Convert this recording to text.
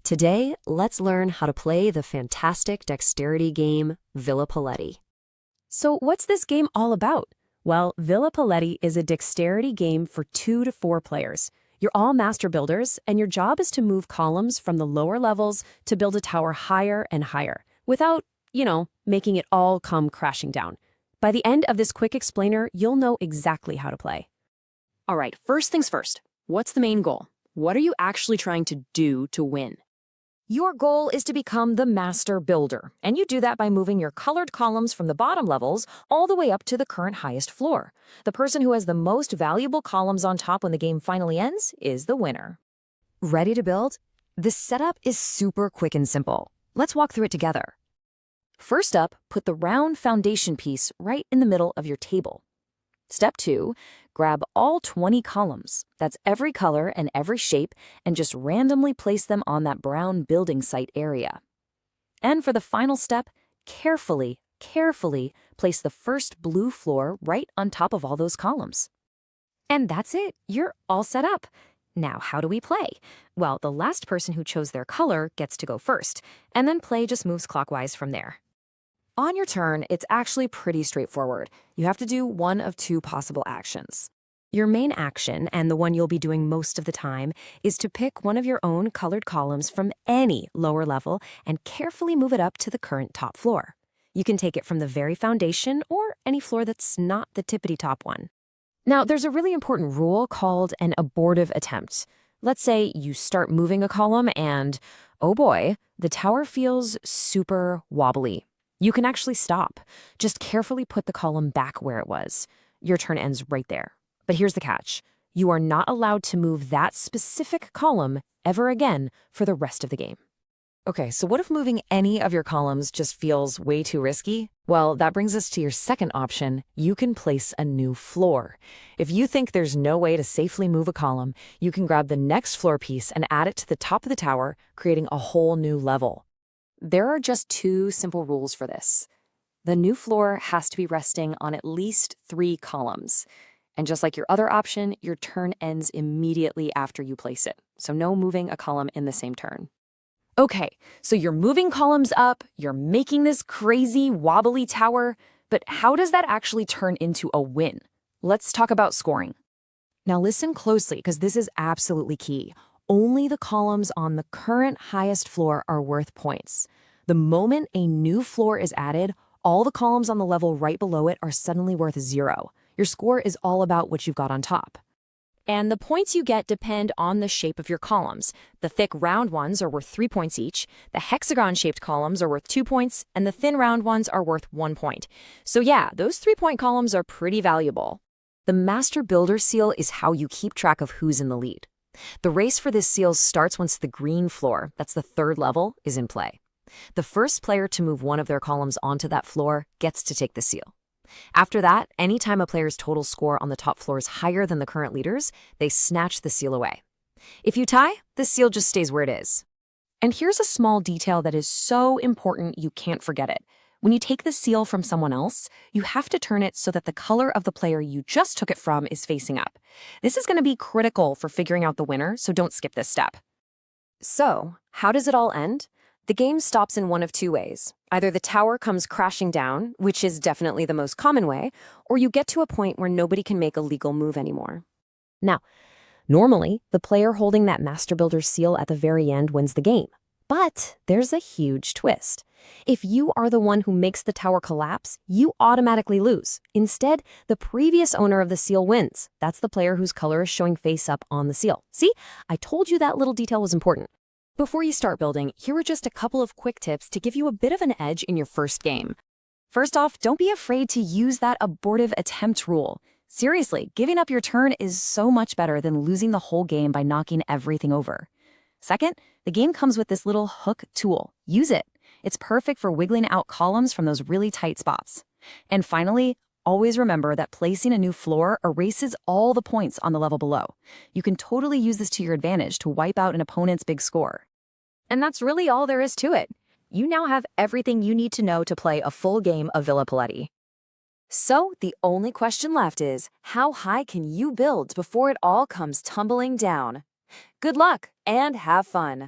Today, let's learn how to play the fantastic dexterity game, Villa Paletti. So what's this game all about? Well, Villa Paletti is a dexterity game for 2 to 4 players. You're all master builders, and your job is to move columns from the lower levels to build a tower higher and higher, without, making it all come crashing down. By the end of this quick explainer, you'll know exactly how to play. All right, first things first. What's the main goal? What are you actually trying to do to win? Your goal is to become the master builder, and you do that by moving your colored columns from the bottom levels all the way up to the current highest floor. The person who has the most valuable columns on top when the game finally ends is the winner. Ready to build? The setup is super quick and simple. Let's walk through it together. First up, put the round foundation piece right in the middle of your table. Step 2, grab all 20 columns, that's every color and every shape, and just randomly place them on that brown building site area. And for the final step, carefully place the first blue floor right on top of all those columns. And that's it, you're all set up. Now, how do we play? Well, the last person who chose their color gets to go first, and then play just moves clockwise from there. On your turn, it's actually pretty straightforward. You have to do one of 2 possible actions. Your main action, and the one you'll be doing most of the time, is to pick one of your own colored columns from any lower level and carefully move it up to the current top floor. You can take it from the very foundation or any floor that's not the tippity-top one. Now, there's a really important rule called an abortive attempt. Let's say you start moving a column and, oh boy, the tower feels super wobbly. You can actually stop. Just carefully put the column back where it was. Your turn ends right there. But here's the catch. You are not allowed to move that specific column ever again for the rest of the game. Okay, so what if moving any of your columns just feels way too risky? Well, that brings us to your second option. You can place a new floor. If you think there's no way to safely move a column, you can grab the next floor piece and add it to the top of the tower, creating a whole new level. There are just 2 simple rules for this. The new floor has to be resting on at least 3 columns. And just like your other option, your turn ends immediately after you place it. So no moving a column in the same turn. Okay, so you're moving columns up, you're making this crazy wobbly tower, but how does that actually turn into a win? Let's talk about scoring. Now listen closely, because this is absolutely key. Only the columns on the current highest floor are worth points. The moment a new floor is added, all the columns on the level right below it are suddenly worth 0. Your score is all about what you've got on top. And the points you get depend on the shape of your columns. The thick round ones are worth 3 points each, the hexagon-shaped columns are worth 2 points, and the thin round ones are worth 1 point. So yeah, those 3-point columns are pretty valuable. The Master Builder seal is how you keep track of who's in the lead. The race for this seal starts once the green floor, that's the 3rd level, is in play. The first player to move one of their columns onto that floor gets to take the seal. After that, anytime a player's total score on the top floor is higher than the current leaders, they snatch the seal away. If you tie, the seal just stays where it is. And here's a small detail that is so important you can't forget it. When you take the seal from someone else, you have to turn it so that the color of the player you just took it from is facing up. This is going to be critical for figuring out the winner, so don't skip this step. So, how does it all end? The game stops in one of 2 ways. Either the tower comes crashing down, which is definitely the most common way, or you get to a point where nobody can make a legal move anymore. Now, normally, the player holding that Master Builder seal at the very end wins the game. But there's a huge twist. If you are the one who makes the tower collapse, you automatically lose. Instead, the previous owner of the seal wins. That's the player whose color is showing face up on the seal. See? I told you that little detail was important. Before you start building, here are just a couple of quick tips to give you a bit of an edge in your first game. First off, don't be afraid to use that abortive attempt rule. Seriously, giving up your turn is so much better than losing the whole game by knocking everything over. Second, the game comes with this little hook tool. Use it. It's perfect for wiggling out columns from those really tight spots. And finally, always remember that placing a new floor erases all the points on the level below. You can totally use this to your advantage to wipe out an opponent's big score. And that's really all there is to it. You now have everything you need to know to play a full game of Villa Paletti. So the only question left is, how high can you build before it all comes tumbling down? Good luck and have fun!